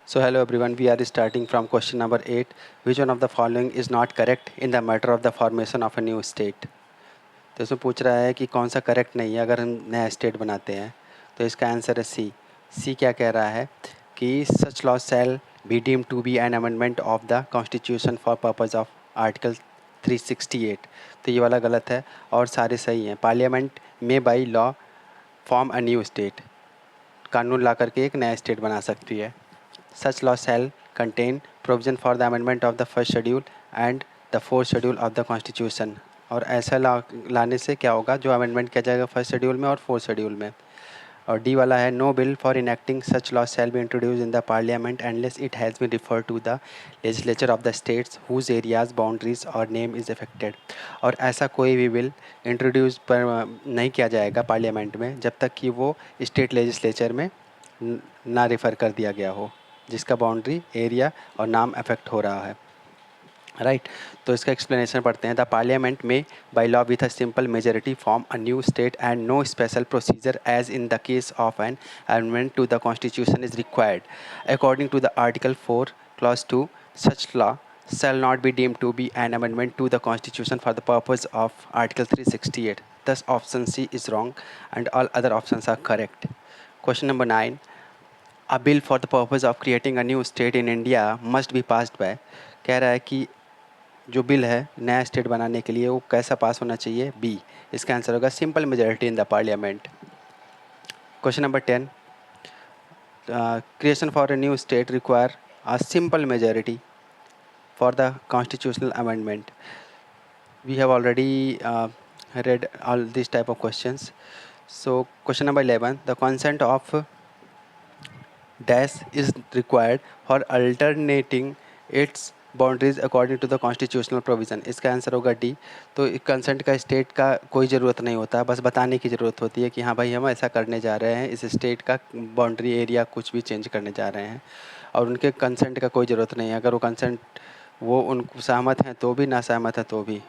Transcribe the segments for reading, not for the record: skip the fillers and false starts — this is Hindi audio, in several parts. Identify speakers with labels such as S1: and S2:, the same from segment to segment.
S1: So hello everyone, we are starting from question number 8. Which one of the following is not correct in the matter of the formation of a new state? तो इसमें पूछ रहा है कि कौन सा करेक्ट नहीं है अगर हम नया स्टेट बनाते हैं। तो इसका आंसर है सी। सी क्या कह रहा है कि such law shall be deem to be an amendment of the constitution for purpose of article 368। तो ये वाला गलत है और सारे सही हैं। पार्लियामेंट में by law form a new state, कानून ला करके एक नया स्टेट बना सकती है। Such law shall contain provision for the amendment of the first schedule and the fourth schedule of the constitution। और ऐसा लाने से क्या होगा, जो अमेंडमेंट किया जाएगा फर्स्ट शेड्यूल में और फोर्थ शेड्यूल में। और डी वाला है no bill for enacting such law shall be introduce in the parliament unless it has been refer to the legislature of the states whose areas boundaries और नेम इज़ अफेक्टेड। और ऐसा कोई भी बिल इंट्रोड्यूस पर नहीं किया जाएगा पार्लियामेंट में जब तक कि वो स्टेट लेजिस्लेचर में ना रिफ़र कर दिया गया हो, जिसका बाउंड्री एरिया और नाम अफेक्ट हो रहा है। राइट तो इसका एक्सप्लेनेशन पढ़ते हैं। द पार्लियामेंट में by law with a simple majority form a new state and no special procedure as in the case of an amendment to the constitution is required according to the article 4 clause 2। Such law shall not be deemed to be an amendment to the constitution for the purpose of article 368। thus option C is wrong and all other options are correct। Question number 9। A bill for the purpose of creating a new state in India must be passed by। कह रहा है कि जो बिल है नया स्टेट बनाने के लिए वो कैसा पास होना चाहिए, बी। इसका आंसर होगा simple majority in the parliament. Question number 10। Creation for a new state require a simple majority for the constitutional amendment. we have already read all these type of questions। So question number 11, the consent of dash is required for alternating its boundaries according to the constitutional provision. इसका आंसर होगा डी। तो कंसेंट का स्टेट का कोई ज़रूरत नहीं होता, बस बताने की ज़रूरत होती है कि हाँ भाई हम ऐसा करने जा रहे हैं, इस स्टेट का बाउंड्री एरिया कुछ भी चेंज करने जा रहे हैं। और उनके कंसेंट का कोई ज़रूरत नहीं है। अगर वो कंसेंट वो उन सहमत हैं तो भी, ना सहमत है तो भी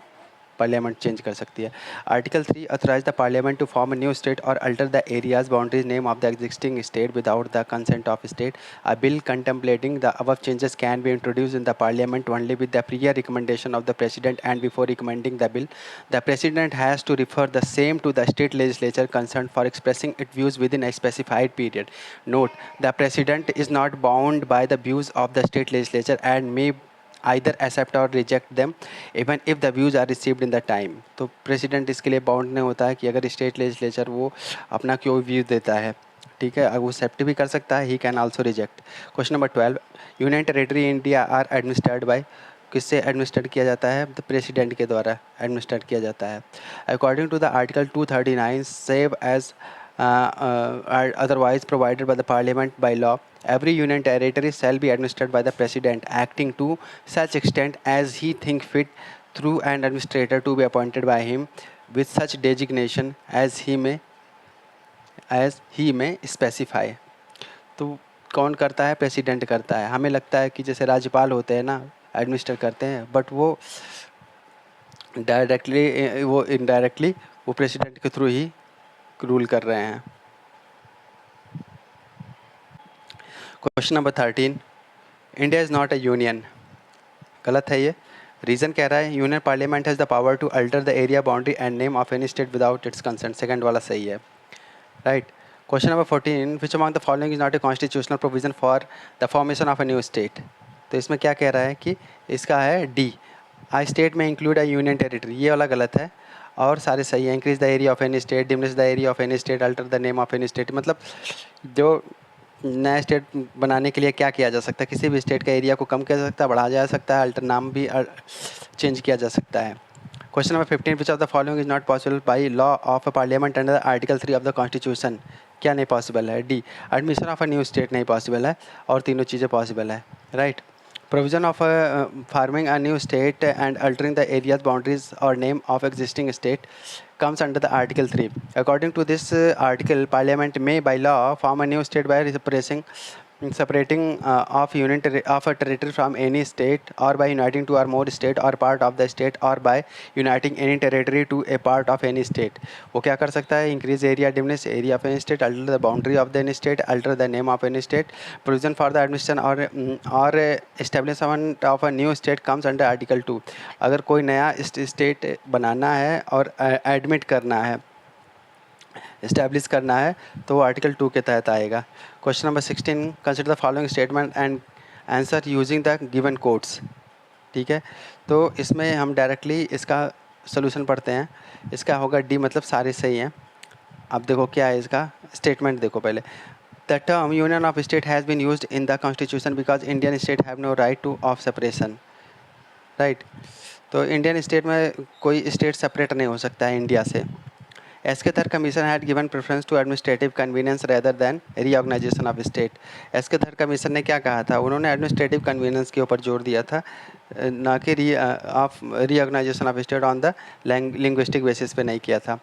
S1: पार्लियामेंट चेंज कर सकती है। Article 3 authorise the parliament to form a new state और alter the areas boundaries name of the existing state without the consent of state. A bill contemplating the above changes can be introduce in the parliament only with the prior recommendation of the president and before recommending the bill the president has to refer the same to the state legislature concerned for expressing its views within a specified period। Note: the President is not bound by the views of the state legislature and may either accept or reject them even if the views are received in the time। तो प्रेसिडेंट इसके लिए बाउंड नहीं होता है कि अगर स्टेट लेजिस्लेचर वो अपना कोई व्यू देता है, ठीक है, वो एक्सेप्ट भी कर सकता है, he can also reject. Question number 12। Union territory India are administered by, किससे एडमिनिस्ट्रेट किया जाता है, द प्रेसिडेंट के द्वारा एडमिनिस्ट्रेट किया जाता है। According to the article 239 save as otherwise provided by the parliament by law, every union territory shall be administered by the president acting to such extent as he think fit through an administrator to be appointed by him with such designation as he may specify। तो कौन करता है, प्रेसिडेंट करता है। हमें लगता है कि जैसे राज्यपाल होते हैं ना, एडमिनिस्टर करते हैं, बट वो डायरेक्टली वो इनडायरेक्टली वो प्रेसिडेंट के थ्रू ही रूल कर रहे हैं। Question number 13। India is not a union, गलत है ये। रीज़न कह रहा है union parliament has the power to alter the area boundary and name of any state without its consent. Second वाला सही है। Right. Question number 14। Which among the following is not a constitutional provision for the formation of a new state. तो इसमें क्या कह रहा है कि इसका है डी, आई स्टेट में इंक्लूड अ यूनियन टेरिटरी। ये वाला गलत है और सारे सही है। Increase the area of any state, diminish the area of any state, alter the name of any state. मतलब जो नया स्टेट बनाने के लिए क्या किया जा सकता है, किसी भी स्टेट का एरिया को कम किया जा सकता है, बढ़ाया जा सकता है, अल्टर नाम भी चेंज किया जा सकता है। Question number 15। Which of the following is not possible by law of a parliament under article 3 of the constitution. क्या नहीं पॉसिबल है, D, admission of a new state नहीं पॉसिबल है और तीनों चीज़ें पॉसिबल है। Right. Provision of forming a new state and altering the areas boundaries और name of existing state comes under the Article 3। According to this article, Parliament may by law form a new state by replacing separating of unit of a territory from any state, or by uniting two or more state or part of the state, or by uniting any territory to a part of any state. वो क्या कर सकता है? Increase area, diminish area of any state, alter the boundary of the any state, alter the name of any state. Provision for the admission or establishment of a new state comes under Article 2. अगर कोई नया स्टेट बनाना है और एडमिट करना है, इस्टेब्लिश करना है, तो वो आर्टिकल 2 के तहत आएगा. Question number 16, consider the following statement and answer using the given codes. ठीक है, तो इसमें हम डायरेक्टली इसका सोल्यूशन पढ़ते हैं. इसका होगा डी, मतलब सारे सही हैं. अब देखो क्या है इसका स्टेटमेंट, देखो पहले. The term union of state has been used in the constitution because Indian state have no right to of separation. Right, तो इंडियन स्टेट में कोई स्टेट सेपरेट नहीं हो सकता है इंडिया से. As K Dhar commission had given preference to administrative convenience rather than reorganisation of state. S K Dhar commission ने क्या कहा था? उन्होंने एडमिनिस्ट्रेटिव कन्वीनियंस के ऊपर जोर दिया था, ना कि reorganisation of state on the linguistic basis पे नहीं किया था.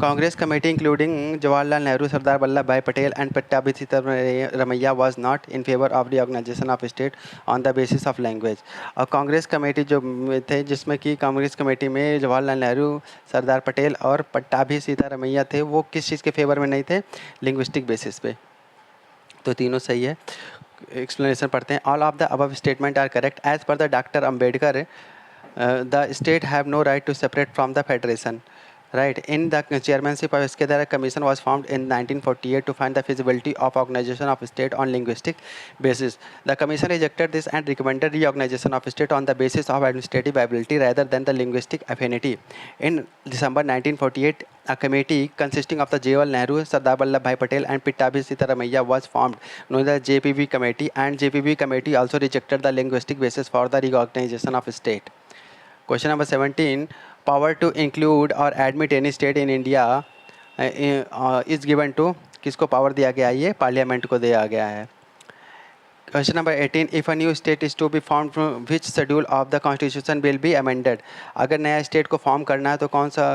S1: Congress committee including Jawaharlal Nehru, Sardar Vallabh Bhai Patel and Pattabhi Sitaramayya was not in favour of reorganisation of state on the basis of language. और कांग्रेस कमेटी जो थे, जिसमें कि कांग्रेस कमेटी में जवाहरलाल नेहरू, सरदार पटेल और पट्टाभी सीतारमैया थे, वो किस चीज़ के फेवर में नहीं थे? लिंग्विस्टिक बेसिस पे. तो तीनों सही है. एक्सप्लेनेशन पढ़ते हैं. All of the above statement are correct. As per the doctor Ambedkar, the state have no right to separate from the federation. Right. In the chairmanship of SK Dara, commission was formed in 1948 to find the feasibility of organization of state on linguistic basis. The commission rejected this and recommended reorganization of state on the basis of administrative ability rather than the linguistic affinity. In December 1948, a committee consisting of the Jawaharlal Nehru, Sardar Vallabhbhai Patel and Pittabhi Sitaramaiya was formed, known as the JPB committee, and JPB committee also rejected the linguistic basis for the reorganization of state. Question number 17. Power to include or admit any state in India is given to. किसको पावर दिया गया? ये पार्लियामेंट को दिया गया है. Question number 18. If a new state is to be form, which schedule of the constitution will be amended. अगर नया स्टेट को फॉर्म करना है तो कौन सा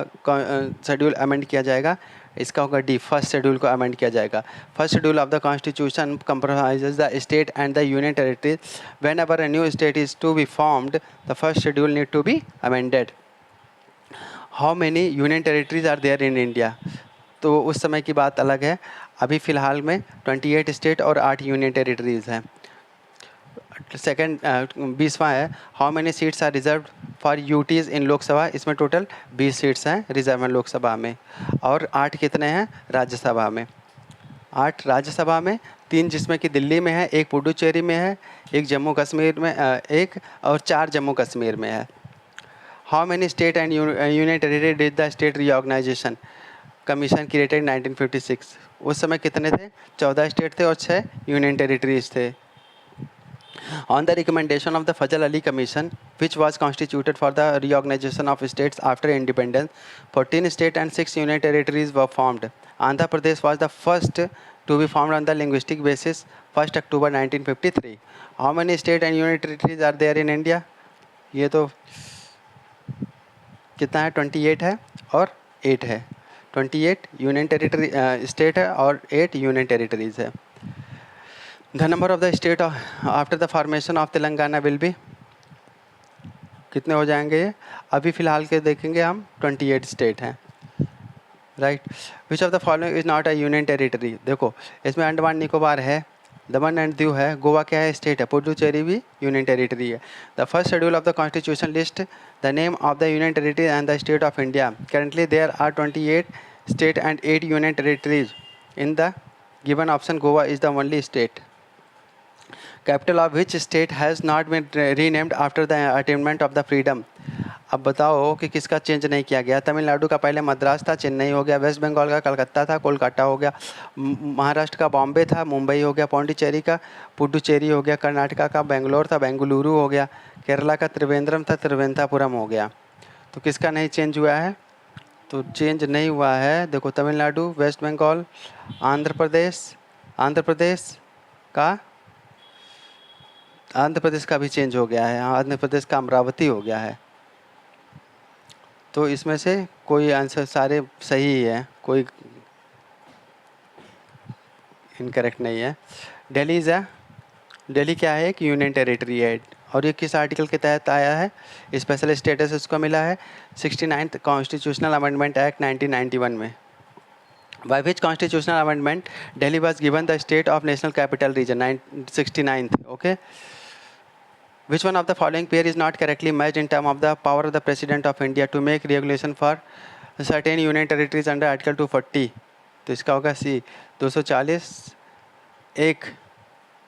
S1: शेड्यूल अमेंड किया जाएगा? इसका होगा डी, फर्स्ट शेड्यूल को अमेंड किया जाएगा. First schedule of the constitution comprises the state and the union territories. Whenever a new state is to be formed, the first schedule need to be amended. How many union territories are there in India? तो उस समय की बात अलग है. अभी फ़िलहाल में 28 स्टेट और 8 यूनियन टेरिटरीज़ हैं. सेकेंड 20वां है. How many seats are reserve for UTs इन लोकसभा. इसमें टोटल 20 सीट्स हैं रिजर्व में लोकसभा में. और 8 कितने हैं राज्यसभा में? 8 राज्यसभा में, 3 जिसमें कि दिल्ली में है, 1 पुडुचेरी में है, 1 जम्मू कश्मीर में, 1 और 4 जम्मू कश्मीर में है. How many state and union territory did the state reorganisation commission created 1956. उस समय कितने थे? 14 स्टेट थे और 6 यूनियन टेरिटरीज थे. On the recommendation of the Fazal Ali Commission, which was constituted for the reorganization of states after independence, 14 states and 6 union territories were formed. Andhra Pradesh was the first to be formed on the linguistic basis, 1st October 1953. How many states and union territories are there in India? ये तो कितना है? 28 है और 8 है. 28 यूनियन टेरिटरी स्टेट है और 8 यूनियन टेरिटरीज है. The number of the state after the formation of Telangana will be, कितने हो जाएंगे ये? अभी फ़िलहाल के देखेंगे हम 28 स्टेट हैं. Right. Which of the following is not a union territory. देखो इसमें अंडमान निकोबार है, दमन एंड दीव है, गोवा क्या है? स्टेट है. पुडुचेरी भी यूनियन टेरिटरी है. The first schedule of the constitution list the name of the union territory and the state of India. Currently there are 28 state and 8 union territories. In the given option Goa is the only state. Capital of which state has not been renamed after the attainment of the freedom. अब बताओ कि किसका चेंज नहीं किया गया? तमिलनाडु का पहले मद्रास था, चेन्नई हो गया. वेस्ट बंगाल का कलकत्ता था, कोलकाता हो गया. महाराष्ट्र का बॉम्बे था, मुंबई हो गया. पौंडीचेरी का पुडुचेरी हो गया. कर्नाटका का बेंगलोर था, बेंगलुरु हो गया. केरला का त्रिवेंद्रम था, त्रिवेंद्रपुरम हो गया. तो किसका नहीं चेंज हुआ है? तो चेंज नहीं हुआ है. देखो तमिलनाडु, वेस्ट बंगाल, आंध्र प्रदेश का भी चेंज हो गया है. आंध्र प्रदेश का अमरावती हो गया है. तो इसमें से कोई आंसर सारे सही ही है, कोई इनकरेक्ट नहीं है. दिल्ली इज अ दिल्ली क्या है, एक यूनियन टेरिटरी है। और ये किस आर्टिकल के तहत आया है, स्पेशल स्टेटस इसको मिला है 69th कॉन्स्टिट्यूशनल अमेंडमेंट एक्ट 1991 में। By which constitutional amendment Delhi was given the state of national capital region 69th. Okay. Which one of the following pair is not correctly matched in terms of the power of the President of India to make regulation for certain union territories under Article 240? तो इसका होगा सी 240 एक,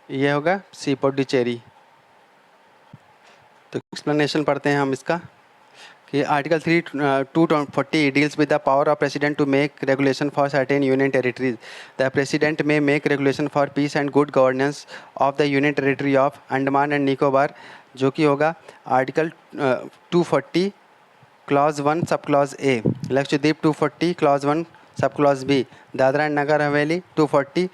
S1: ये होगा सी पुडुचेरी। तो एक्सप्लेनेशन पढ़ते हैं हम इसका कि article 240 deals with the power of president to make regulation for certain union territories. The president may make regulation for peace and good governance of the union territory of Andaman and Nicobar, जो कि होगा article 240 clause 1 sub clause A. Lakshadweep 240 clause 1 sub clause B. Dadra and Nagar Haveli 240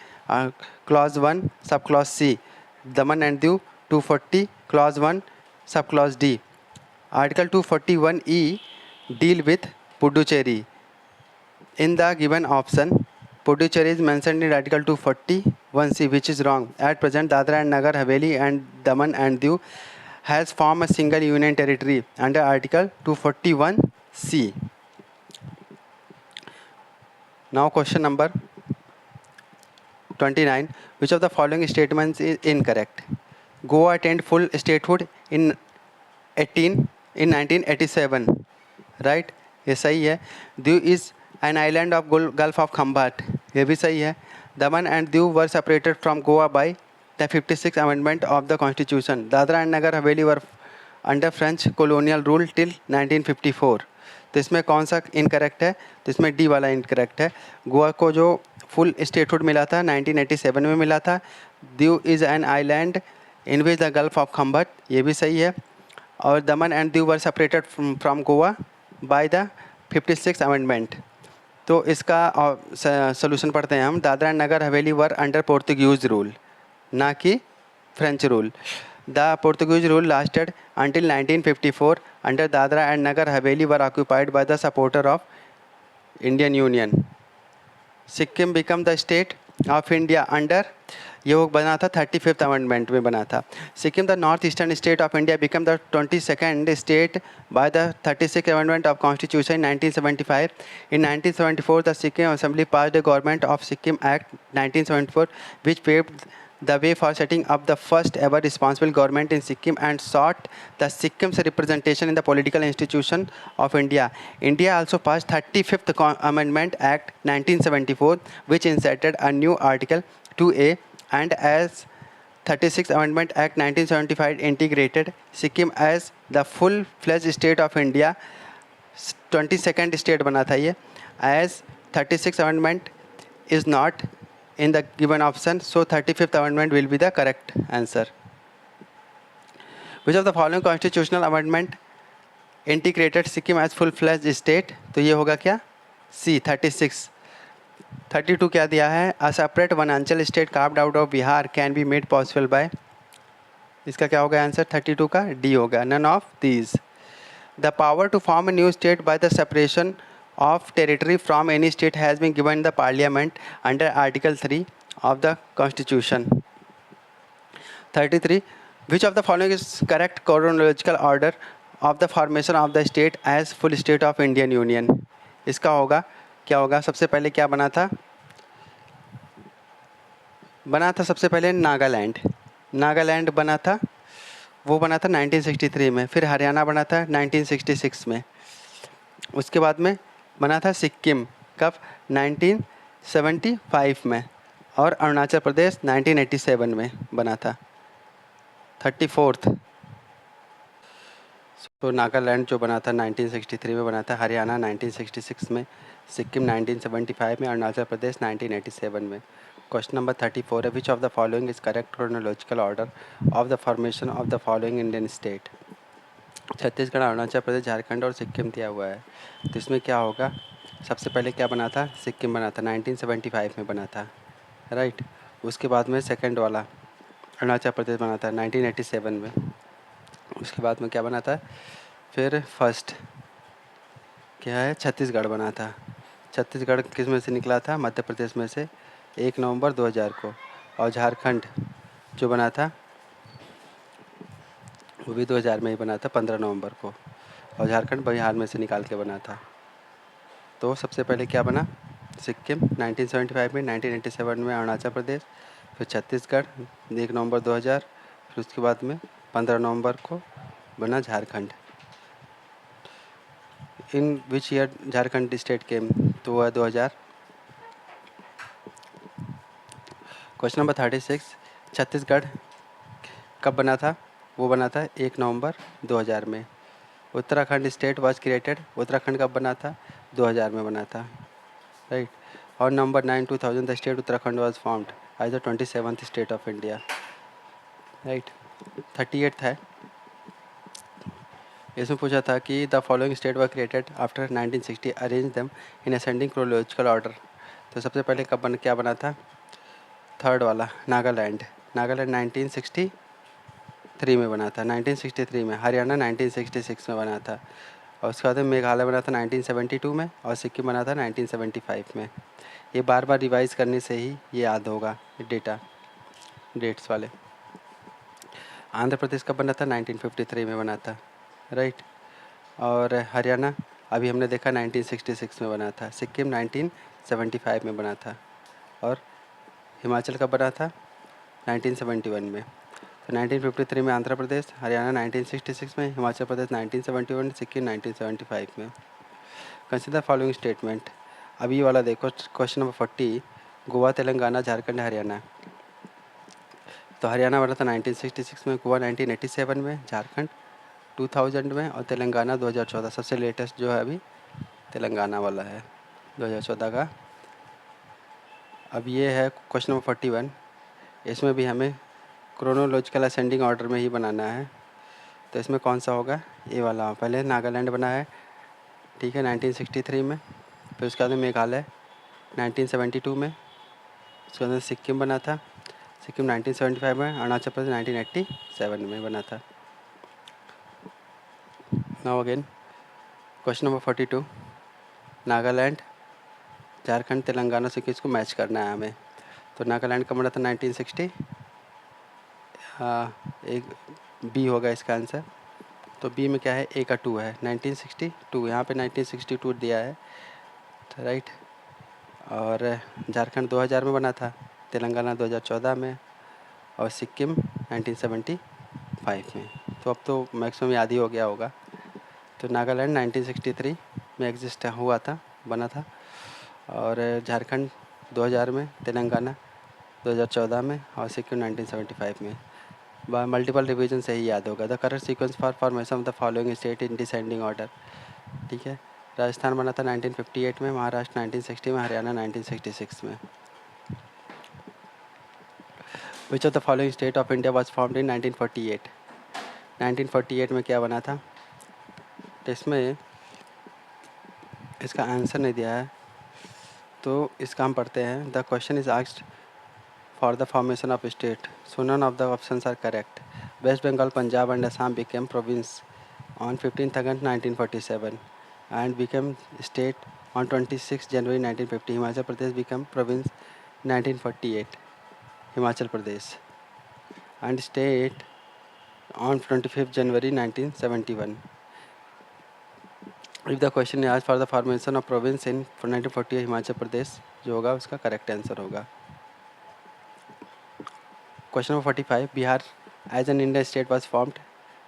S1: clause 1 sub clause C. Daman and Diu 240 clause 1 sub clause D. Article 241E deal with Puducherry. In the given option, Puducherry is mentioned in Article 241C, which is wrong. At present, Dadra and Nagar Haveli and Daman and Diu has formed a single union territory under Article 241C. Now, question number 29. Which of the following statements is incorrect? Goa attained full statehood in 1987, right, ये सही है। Diu is an island of gulf of Khambhat, ये भी सही है। Daman and Diu were separated from Goa by the 56th amendment of the constitution. Dadra and Nagar Haveli were under French colonial rule till 1954। तो इसमें कौन सा इनकरेक्ट है, तो इसमें डी वाला इनकरेक्ट है। गोवा को जो फुल स्टेटहुड मिला था 1987 में मिला था। Diu is an island in which the gulf of Khambhat, ये भी सही है। और Daman and Diu were separated from Goa by the 56th amendment. तो इसका सोल्यूशन पढ़ते हैं हम। Dadra and Nagar Haveli were under Portuguese rule, ना कि French rule. The Portuguese rule lasted until 1954। Under Dadra and Nagar Haveli were occupied by the supporter of Indian union. Sikkim become the state of India under, ये वो बना था 35th अमेंडमेंट में बना था। Sikkim the north eastern state of India become the 22nd state by the 36th amendment of constitution in 1975। In 1974 the Sikkim assembly passed the government of Sikkim act 1974 which paved the way for setting up the first ever responsible government in Sikkim and sought the Sikkim's representation in the political institution of India. India also passed 35th Amendment Act 1974, which inserted a new Article 2A, and as 36th Amendment Act 1975 integrated Sikkim as the full-fledged state of India. 22nd state बना था ये। As 36th Amendment is not in the given option, so 35th amendment will be the correct answer. Which of the following constitutional amendment integrated Sikkim as full-fledged state? तो ये होगा क्या, C 36। 32 क्या दिया है, a separate वनांचल state carved out of Bihar can be made possible by, इसका क्या होगा आंसर 32 का, D होगा, none of these. The power to form a new state by the separation of territory from any state has been given the parliament under Article 3 of the Constitution. 33. Which of the following is correct chronological order of the formation of the state as full state of Indian Union? इसका होगा क्या होगा, सबसे पहले क्या बना था, सबसे पहले नागालैंड बना था, वो बना था 1963 में। फिर हरियाणा बना था 1966 में। उसके बाद में बना था सिक्किम, कब, 1975 में। और अरुणाचल प्रदेश 1987 में बना था 34th। तो नागालैंड जो बना था 1963 में बना था, हरियाणा 1966 में, सिक्किम 1975 में, अरुणाचल प्रदेश 1987 में। क्वेश्चन नंबर 34 है, which of the following is correct chronological order of the formation of the following Indian state. Chhattisgarh, Arunachal Pradesh, Jharkhand और सिक्किम दिया हुआ है। तो इसमें क्या होगा, सबसे पहले क्या बना था, सिक्किम बना था 1975 में बना था, राइट। उसके बाद में सेकंड वाला अरुणाचल प्रदेश बना था 1987 में। उसके बाद में क्या बना था, फिर फर्स्ट क्या है, छत्तीसगढ़ बना था। छत्तीसगढ़ किस में से निकला था, मध्य प्रदेश में से, 1 नवंबर 2000 को। और झारखंड जो बना था वो भी 2000 में ही बना था 15 नवंबर को, और झारखंड बिहार में से निकाल के बना था। तो सबसे पहले क्या बना, सिक्किम 1975 में, 1987 में अरुणाचल प्रदेश, फिर छत्तीसगढ़ 1 नवंबर 2000, फिर उसके बाद में 15 नवंबर को बना झारखंड। इन विच ईयर झारखंड स्टेट केम, तो हुआ 2000। क्वेश्चन नंबर 36, छत्तीसगढ़ कब बना था, वो बना था 1 नवंबर 2000 में। Uttarakhand state was created, Uttarakhand कब बना था, 2000 में बना था, राइट। और November 9 2000 the state Uttarakhand was formed as the 27th state of India, right. 38 है, इसमें पूछा था कि the following state were created after 1960, arrange them in ascending chronological order. तो सबसे पहले क्या बना था, थर्ड वाला नागालैंड, नागालैंड 1963 में बना था, 1963 में। हरियाणा 1966 में बना था, और उसके बाद में मेघालय बना था 1972 में, और सिक्किम बना था 1975 में। ये बार बार रिवाइज करने से ही ये याद होगा डेट्स वाले। आंध्र प्रदेश कब बना था, 1953 में बना था, राइट। और हरियाणा अभी हमने देखा 1966 में बना था, सिक्किम 1975 में बना था, और हिमाचल कब बना था, 1971 में। तो 1953 में आंध्र प्रदेश, हरियाणा 1966 में, हिमाचल प्रदेश 1971, सिक्किम 1975 में। Consider following statement. अभी ये वाला देखो, क्वेश्चन नंबर 40, गोवा तेलंगाना झारखंड हरियाणा। तो हरियाणा बना था 1966 में, गोवा 1987 में, झारखंड 2000 में, और तेलंगाना 2014। सबसे लेटेस्ट जो है अभी तेलंगाना वाला है 2014 का। अब ये है क्वेश्चन नंबर 41, इसमें भी हमें क्रोनोलॉजिकल असेंडिंग ऑर्डर में ही बनाना है। तो इसमें कौन सा होगा, ये वाला। पहले नागालैंड बना है, ठीक है, 1963 में। फिर उसके बाद में मेघालय 1972 में, उसके बाद सिक्किम बना था, सिक्किम 1975 में, अरुणाचल प्रदेश 1987 में बना था। Now again question number 42, Nagaland Jharkhand Telangana से किसको मैच करना है हमें। तो नागालैंड का बना था 1960, एक बी होगा इसका आंसर। तो बी में क्या है, ए का 2 है, 1962, यहाँ पे 1962 दिया है, तो राइट। और झारखंड 2000 में बना था, तेलंगाना 2014 में, और सिक्किम 1975 में। तो अब तो मैक्सिमम याद ही हो गया होगा। तो नागालैंड 1963 में एग्जिस्ट हुआ था, बना था, और झारखंड 2000 में, तेलंगाना 2014 में, और सिक्किम 1975 में। मल्टीपल रिवीजन से ही याद होगा। The correct sequence for formation of the following state in descending order, ठीक है। राजस्थान बना था 1958 में, महाराष्ट्र 1960 में, हरियाणा 1966 में। विच of the following state of India was formed in 1948। 1948 में क्या बना था, तो इसमें इसका आंसर नहीं दिया है, तो इसका हम पढ़ते हैं। The question is asked for the formation of state, so none of the options are correct. West Bengal, Punjab and Assam became province on 15th August 1947 and became state on 26 January 1950. Himachal Pradesh became province 1948, Himachal Pradesh, and state on 25th January 1971. If the question is asked for the formation of province in 1948 Himachal Pradesh, जो होगा उसका करेक्ट आंसर होगा। Question number 45, Bihar as an Indian state was formed.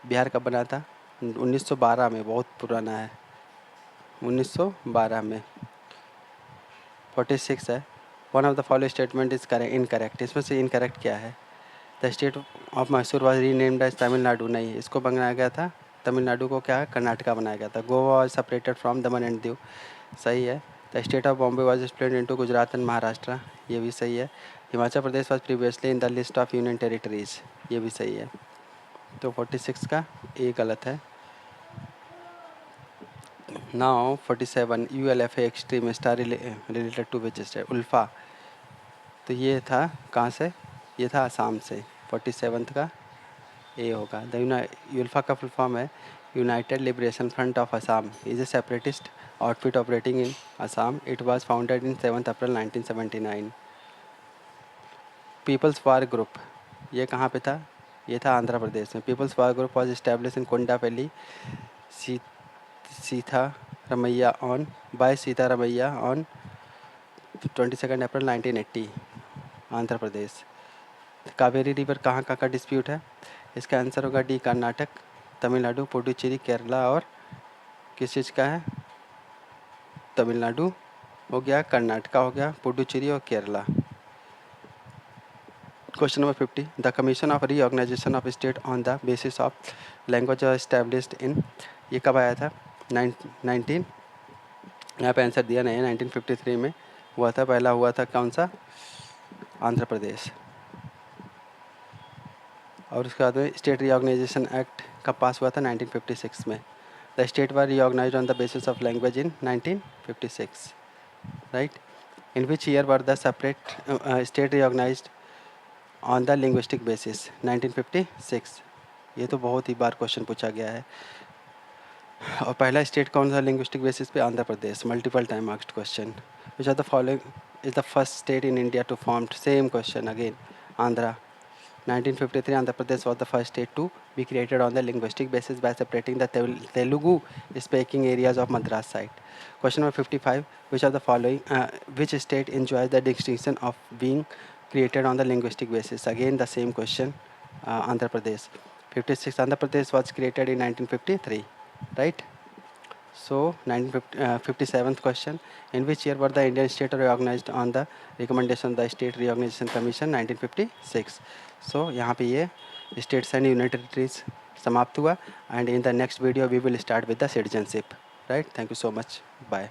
S1: Bihar कब बना था, 1912 में, बहुत पुराना है, 1912 में। 46 है, one of the following statement is incorrect. इसमें से इनकरेक्ट क्या है, the state of Mysore was renamed as Tamil Nadu. नहीं, इसको बनाया गया था, तमिलनाडु को क्या कर्नाटका बनाया गया था। Goa was separated from Daman and Diu, सही है। The state of Bombay was split into Gujarat and Maharashtra, ये भी सही है। Himachal Pradesh was previously in the list of union territories, ये भी सही है। तो 46 का ए गलत है। Now 47, ULFA extremist are related to which state, ULFA. तो ये था कहाँ से, ये था आसाम से। 47 का ए होगा। द उल्फा का फुल फॉर्म है United Liberation Front of Assam, is a separatist outfit operating in Assam. It was founded in 7 April 1979। People's War Group, ये कहाँ पे था, ये था आंध्र प्रदेश में। People's Power Group was establish in Kondapalli Sitaramayya on by Sitaramayya on 22 April 1980, Andhra Pradesh. Kaveri river कहाँ कहाँ का डिस्प्यूट है? इसका आंसर होगा डी, कर्नाटक, तमिलनाडु, पुडुचेरी, केरला और किस चीज़ का है? तमिलनाडु हो गया, कर्नाटका हो गया, पुडुचेरी और Kerala. Question number 50, the commission of reorganisation of state on the basis of language established in, ये कब आया था? 19, यहाँ पे आंसर दिया नहीं है, 1953 में हुआ था। पहला हुआ था कौन सा? आंध्र प्रदेश। और उसके बाद में स्टेट रीऑर्गेनाइजेशन एक्ट कब पास हुआ था? 1956 में। The state were reorganised on the basis of language in 1956, right? In which year were the separate state reorganised on the linguistic basis? 1956। ये तो बहुत ही बार क्वेश्चन पूछा गया है। और पहला स्टेट कौन सा लिंग्विस्टिक बेसिस पे? Andhra Pradesh. Multiple time asked question. Which are the following is the first state in India to form? Same question again, Andhra. 1953, Andhra Pradesh was the first state to be created on the linguistic basis by separating the Telugu speaking areas of Madras side. Question number 55, which of the following, which state enjoys the distinction of being created on the linguistic basis? Again the same question, Andhra Pradesh. 56, Andhra Pradesh was created in 1953, right? So 57th question, in which year were the Indian state reorganized on the recommendation of the State Reorganization Commission? 1956. So यहाँ पे ये states and union territories समाप्त हुआ, and in the next video we will start with the citizenship, right? Thank you so much. Bye.